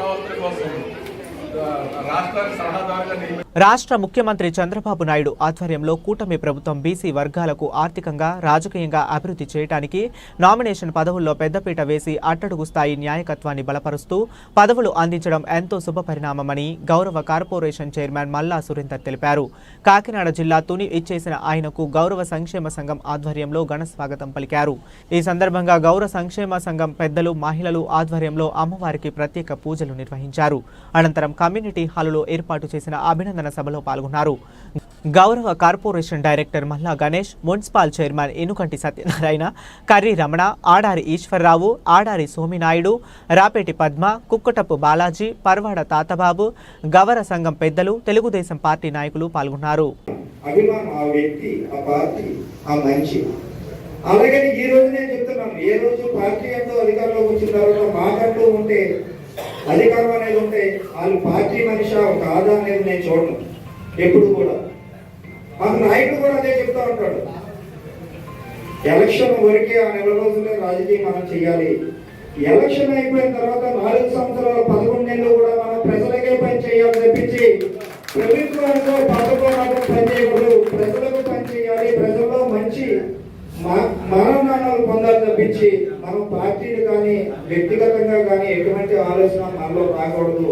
అమరావతి కోసం రాష్ట్రానికి సలహాదారుగా రాష్ట్ర ముఖ్యమంత్రి చంద్రబాబు నాయుడు ఆధ్వర్యంలో కూటమి ప్రభుత్వం బీసీ వర్గాలకు ఆర్థికంగా రాజకీయంగా అభివృద్ధి చేయడానికి నామినేషన్ పదవుల్లో పెద్దపీట వేసి అట్టడుగు స్థాయి న్యాయకత్వాన్ని బలపరుస్తూ పదవులు అందించడం ఎంతో శుభపరిణామమని గౌరవ కార్పొరేషన్ చైర్మన్ మల్లా సురేందర్ తెలిపారు. కాకినాడ జిల్లా తుని ఇచ్చేసిన ఆయనకు గౌరవ సంక్షేమ సంఘం ఆధ్వర్యంలో ఘన స్వాగతం పలికారు. ఈ సందర్భంగా గౌరవ సంక్షేమ సంఘం పెద్దలు మహిళలు ఆధ్వర్యంలో అమ్మవారికి ప్రత్యేక పూజలు నిర్వహించారు. అనంతరం కమ్యూనిటీ హాలులో ఏర్పాటు చేసిన అభినందన సభలో పాల్గొన్నారు. గౌరవ కార్పొరేషన్ డైరెక్టర్ మల్లా గణేష్, మున్సిపల్ చైర్మన్ ఇనుకంటి సత్యనారాయణ, కర్రి రమణ, ఆడారి ఈశ్వరరావు, ఆడారి సోమినాయుడు, రాపేటి పద్మ, కుక్కటపు బాలాజీ, పర్వాడ తాతబాబు, గవర సంఘం పెద్దలు, తెలుగుదేశం పార్టీ నాయకులు పాల్గొన్నారు. అలాగని ఈ రోజు నేను చెప్తున్నాను, ఏ రోజు పార్టీ అంటూ అధికారంలోకి వచ్చిన తర్వాత మాకంటూ ఉంటే అధికారం అనేది ఉంటే వాళ్ళు పార్టీ మనిషి కాదా అనేది నేను చూడను. ఎప్పుడు కూడా మాకు నాయకుడు కూడా అదే చెప్తా ఉంటాడు, ఎలక్షన్ వరకే ఆ నెల రోజులే రాజకీయం మనం చేయాలి. ఎలక్షన్ అయిపోయిన తర్వాత 4 సంవత్సరాల 11 నెలలు కూడా మనం ప్రజలకే పని చేయాలి తప్పించి ప్రభుత్వానికి పథకం పని చేయకూడదు. ప్రజలకు పని చేయాలి, ప్రజల్లో మంచి మరణాలు పొందాలి తప్పించి మనం పార్టీలు కానీ వ్యక్తిగతంగా కానీ ఎటువంటి ఆలోచన మనలో రాకూడదు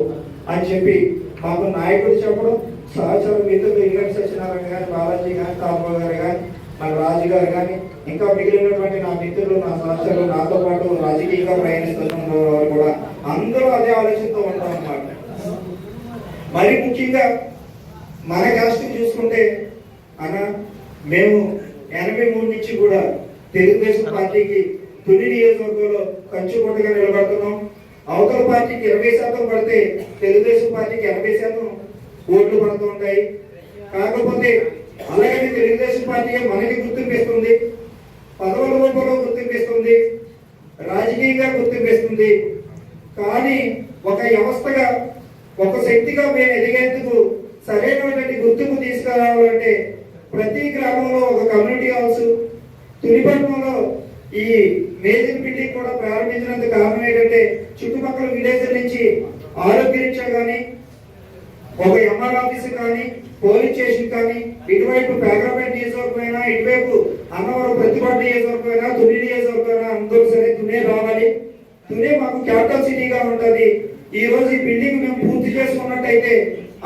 అని చెప్పి మాకు నాయకుడు చెప్పడం, సహచర మిత్రులు ఇంగటి సత్యనారాయణ గారు, బాలాజీ గారు, తాపా గారు కానీ, మన రాజు గారు కానీ, ఇంకా మిగిలినటువంటి నా మిత్రులు, నా సహచరులు, నాతో పాటు రాజకీయంగా ప్రయాణిస్తున్న వారు కూడా అందరూ అదే ఆలోచనతో ఉంటాం అన్నమాట. మరి ముఖ్యంగా మన కాస్ట్ చూసుకుంటే అన్న మేము 83 నుంచి కూడా తెలుగుదేశం పార్టీకి తుని నియోజకవర్గంలో కంచుకొట్టగా నిలబడుతున్నాం. అవతల పార్టీకి 20% పడితే తెలుగుదేశం పార్టీకి 80% ఓట్లు పడుతూ ఉంటాయి. కాకపోతే అలాగని తెలుగుదేశం పార్టీ మనకి గుర్తింపిస్తుంది, పదవుల రూపంలో గుర్తింపిస్తుంది, రాజకీయంగా గుర్తింపిస్తుంది. కానీ ఒక వ్యవస్థగా, ఒక శక్తిగా మేము ఎదిగేందుకు సరైనటువంటి గుర్తింపు తీసుకురావాలంటే ప్రతి గ్రామంలో ఒక కమ్యూనిటీ హౌస్, తునిపట్నంలో ఈ మేజర్ బిల్డింగ్ కూడా ప్రారంభించినందుకు కారణం ఏంటంటే చుట్టుపక్కల విలేజ్ నుంచి ఆరోగ్య రీత్యా కానీ, ఒక ఎంఆర్ ఆఫీస్ కానీ, పోలీస్ స్టేషన్ కానీ, ఇటువైపు పేదపేట నియోజకవర్గమైనా, ఇటువైపు అన్నవరం ప్రతిపాటు నియోజకవర్గమైనా, తుని నియోజకవర్గమైనా అందరూ సరే తునే రావాలి. తునే మాకు క్యాపిటల్ సిటీగా ఉంటుంది. ఈ రోజు ఈ బిల్డింగ్ మేము పూర్తి చేసుకున్నట్టయితే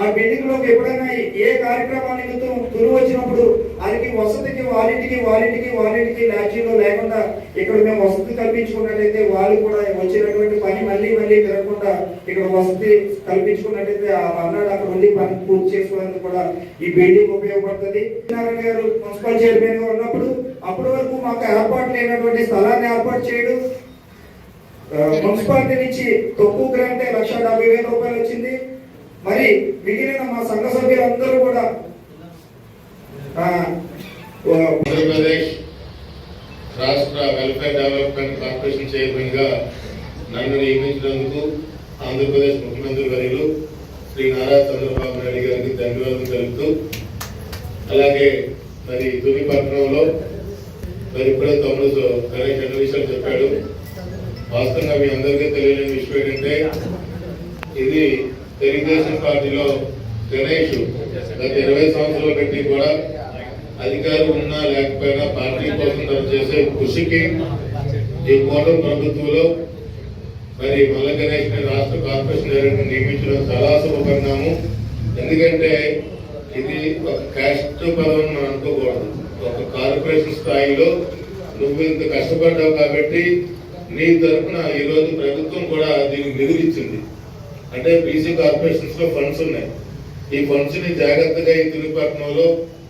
ఆ బిల్డింగ్ లోకి ఎప్పుడైనా ఏ కార్యక్రమానికి తుని వచ్చినప్పుడు అది వసతికి వారింటికి లాడ్జీలో లేకుండా ఇక్కడ మేము వసతి కల్పించుకున్నట్టయితే వాళ్ళు కూడా వచ్చినటువంటి పని మళ్ళీ తిరగకుండా ఇక్కడ వసతి కల్పించుకున్నట్టయితే ఆ అన్నాడు అక్కడ ఉండి పని పూర్తి చేసుకోవడానికి కూడా ఈ బిల్డింగ్ ఉపయోగపడుతుంది. నారాయణ గారు మున్సిపల్ చైర్మన్ గా ఉన్నప్పుడు అప్పటి వరకు మాకు ఏర్పాటు లేనటువంటి స్థలాన్ని ఏర్పాటు చేయడం, మున్సిపాలిటీ నుంచి తక్కువ గ్రాంట్ 1,70,000 రూపాయలు వచ్చింది. మరి మిగిలిన మా సంఘ సభ్యులందరూ కూడా ఆంధ్రప్రదేశ్ రాష్ట్ర వెల్ఫేర్ డెవలప్మెంట్ కార్పొరేషన్ చైర్మన్ గా నన్ను నియమించినందుకు ఆంధ్రప్రదేశ్ ముఖ్యమంత్రి వర్యులు శ్రీ నారా చంద్రబాబు నాయుడు గారికి ధన్యవాదాలు తెలుపుతూ, అలాగే మరి తుని పట్టణంలో మరి ఇప్పుడే తమ్ముడు గణేష్ అన్ని విషయాలు చెప్పాడు. వాస్తవంగా మీ అందరికీ తెలియని విషయం ఏంటంటే ఇది తెలుగుదేశం పార్టీలో గణేష్ గత 20 సంవత్సరాలు పెట్టి కూడా అధికారం ఉన్నా లేకపోయినా పార్టీ కోసం తను చేసే కృషికి ఈ కూటమి ప్రభుత్వంలో మరి మల్ల గణేష్ రాష్ట్ర కార్పొరేషన్ డైరెక్టర్ నియమించడం చాలా శుభపరిణామం. ఎందుకంటే ఇది ఒక క్యాస్ట్ పదవిని మనం అనుకోకూడదు. ఒక కార్పొరేషన్ స్థాయిలో నువ్వు ఇంత కష్టపడ్డావు కాబట్టి నీ తరఫున ఈ రోజు ప్రభుత్వం కూడా దీనికి నిధులు ఇచ్చింది. అంటే బీసీ కార్పొరేషన్స్ లో ఫండ్స్ ఉన్నాయి. ఈ ఫండ్స్ ని జాగ్రత్తగా ఈ తునిపట్నంలో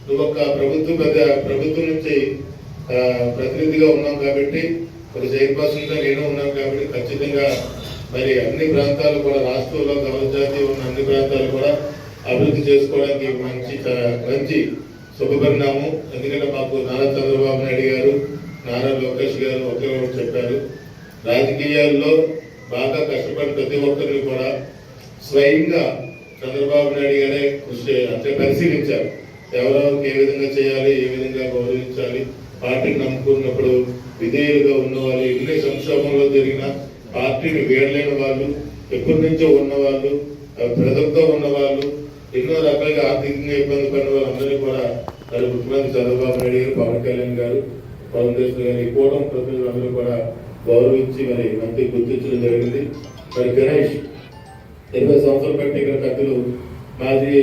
నువ్వు ఒక ప్రభుత్వం నుంచి ప్రతినిధిగా ఉన్నాం కాబట్టి, ఒక చైర్పర్సన్ గా నేను ఉన్నాను కాబట్టి ఖచ్చితంగా మరి అన్ని ప్రాంతాలు కూడా రాష్ట్రంలో గౌరవజాతీయ ఉన్న అన్ని ప్రాంతాలు కూడా అభివృద్ధి చేసుకోవడానికి మంచి శుభపరిణామం. ఎందుకంటే మాకు నారా చంద్రబాబు నాయుడు గారు, నారా లోకేష్ గారు ఒకే చెప్పారు, రాజకీయాల్లో బాగా కష్టపడి ప్రతి ఒక్కరిని కూడా స్వయంగా చంద్రబాబు నాయుడు గారే కృషి అంటే పరిశీలించారు. ఎవరెవరికి ఏ విధంగా చేయాలి, ఏ విధంగా గౌరవించాలి, పార్టీని నమ్ముకున్నప్పుడు విధేయులుగా ఉన్నవాళ్ళు, ఎన్ని సంక్షోభంలో జరిగిన పార్టీని వీడలేని వాళ్ళు, ఎప్పటి నుంచో ఉన్నవాళ్ళు, ప్రజలతో ఉన్నవాళ్ళు, ఎన్నో రకాలుగా ఆర్థికంగా ఇబ్బంది పడిన వాళ్ళందరినీ కూడా మరి ముఖ్యమంత్రి చంద్రబాబు నాయుడు గారు, పవన్ కళ్యాణ్ గారు, పవన్ గారు కూడా ప్రతినిధులందరూ కూడా గౌరవించి మరి మంత్రి గుర్తించడం జరిగింది. మరి గణేష్ 20 సంవత్సరాలు బట్టి ఇక్కడ పెద్దలు మాజీ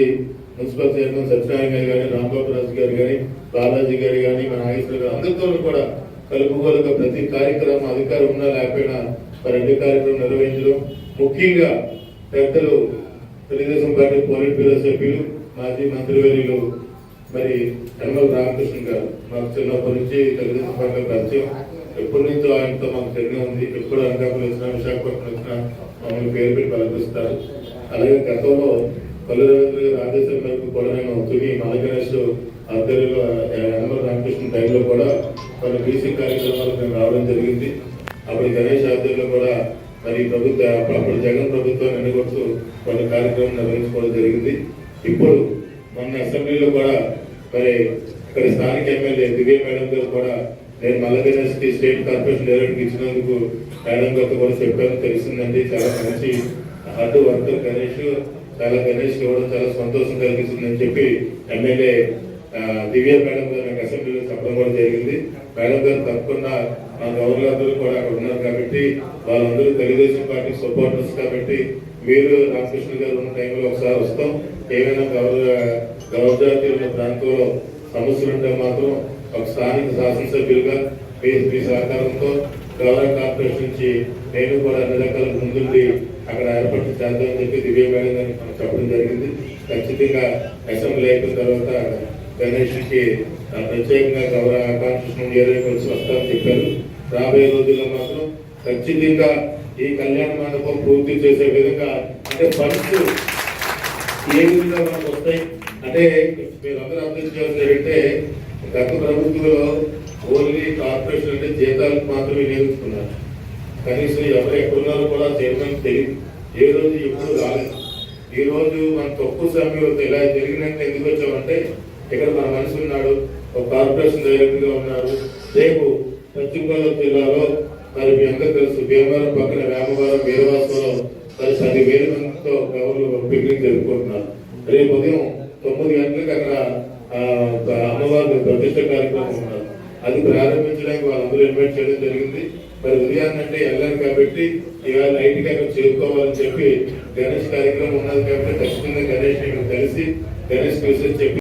మున్సిపల్ చైర్మన్ సత్యనారాయణ గారు కానీ, రాంబాబు రాజు గారు కానీ, బాలాజీ గారు కానీ, మన నాగేశ్వర గారు అందరితో కూడా కలుపుకోలుగా ప్రతి కార్యక్రమం అధికారం ఉన్నా లేకపోయినా మరి అన్ని కార్యక్రమం నిర్వహించడం, ముఖ్యంగా పెద్దలు తెలుగుదేశం పార్టీ పోలిట్ బ్యూరో సభ్యులు మాజీ మంత్రివర్యులు మరి యనమల రామకృష్ణ గారు మాకు చిన్నప్పటి నుంచి తెలుగుదేశం పార్టీ పరిచయం, ఎప్పటి నుంచో ఆయనతో మాకు తెలియ ఉంది. ఎప్పుడు అనకాపల్లి వచ్చినా, విశాఖపట్నం వచ్చినా మమ్మల్ని పేరు పెట్టి పలకరిస్తారు. అలాగే గతంలో పల్లు రవీంద్ర గారు ఆదేశం మేరకు కూడా నేను తుని మల గణేష్ ఆధ్వర్యంలో యనమల రామకృష్ణ టైంలో కూడా కొన్ని బీసీ కార్యక్రమాలకు మేము రావడం జరిగింది. అప్పుడు గణేష్ ఆధ్వర్యంలో కూడా మరి ప్రభుత్వ అప్పుడు జగన్ ప్రభుత్వం ఎన్నుకొడుతూ కొన్ని కార్యక్రమం నిర్వహించుకోవడం జరిగింది. ఇప్పుడు మొన్న అసెంబ్లీలో కూడా మరి ఇక్కడ స్థానిక ఎమ్మెల్యే దివ్య మేడం గారు కూడా నేను మల్ల గణేష్ కి స్టేట్ కార్పొరేషన్ డైరెక్టర్ ఇచ్చినందుకు మేడం గారితో కూడా చెప్పాను, తెలిసిందండి. చాలా మంచి హార్డ్ వర్కర్ గణేష్, చాలా గణేష్ ఇవ్వడం చాలా సంతోషం కలిగిస్తుందని చెప్పి ఎమ్మెల్యే దివ్య మేడం గారు నాకు అసెంబ్లీలో చెప్పడం కూడా జరిగింది. మేడం గారు తప్పకుండా మా గవర్నర్లు కూడా అక్కడ ఉన్నారు కాబట్టి వాళ్ళందరూ తెలుగుదేశం పార్టీ సపోర్టర్స్ కాబట్టి మీరు రామకృష్ణ గారు ఉన్న టైంలో ఒకసారి వస్తాం. ఏమైనా గౌరవజాతి ఉన్న ప్రాంతంలో సమస్యలు ఉంటే మాత్రం ఒక స్థానిక శాసనసభ్యులుగా మీ సహకారంతో గౌరవ కార్పొరేషన్ నుంచి నేను కూడా అన్ని రకాల ముందుండి అక్కడ ఏర్పాటు చేద్దామని చెప్పి దివ్య మేడం గారిని మనం చెప్పడం జరిగింది. ఖచ్చితంగా అసెంబ్లీ అయిపోయిన తర్వాత గణేష్ కి ప్రత్యేకంగా గౌరవ కాన్స్టిట్యూషన్ ఏరియాకి వచ్చి వస్తామని చెప్పారు. రాబోయే రోజుల్లో మాత్రం ఖచ్చితంగా ఈ కళ్యాణ మండపం పూర్తి చేసే విధంగా అంటే ఫండ్స్ ఏ విధంగా మనకు వస్తాయి అంటే మీరు అందరూ అర్థం చేయాల్సిందంటే గత ప్రభుత్వంలో ఓన్లీ కార్పొరేషన్ అంటే జీతాలకు మాత్రమే నియమిస్తున్నారు. కనీసం ఎవరు ఎక్కడున్నారో కూడా చైర్మన్ తెలియదు, ఏ రోజు ఎప్పుడు రాలేదు. ఈ రోజు మన తక్కువ సమయంలో ఇలా జరిగినట్టు ఎందుకు వచ్చామంటే ఇక్కడ మన మనిషి ఉన్నాడు, ఒక కార్పొరేషన్ డైరెక్టర్ గా ఉన్నారు. రేపు పశ్చిమ గోదావరి జిల్లాలో మరి మీ అందరూ తెలుసు భీమవరం పక్కన రామవరం వీరవాసంలో మరి 10,000 మందితో గవర్నర్ పిక్నిక్ జరుపుకుంటున్నారు. రేపు ఉదయం 9 గంటలకు అక్కడ అమ్మవారి ప్రతిష్ట కార్యక్రమం ఉన్నారు. అది ప్రారంభించడానికి వాళ్ళందరూ ఇన్వైట్ చేయడం జరిగింది. మరి ఉదయాన్నంటే వెళ్ళాలి కాబట్టి ఇవాళ నైట్కి అక్కడ చేరుకోవాలని చెప్పి గణేష్ కార్యక్రమం ఉన్నది కాబట్టి ఖచ్చితంగా గణేష్ కలిసి గణేష్ విషయం చెప్పి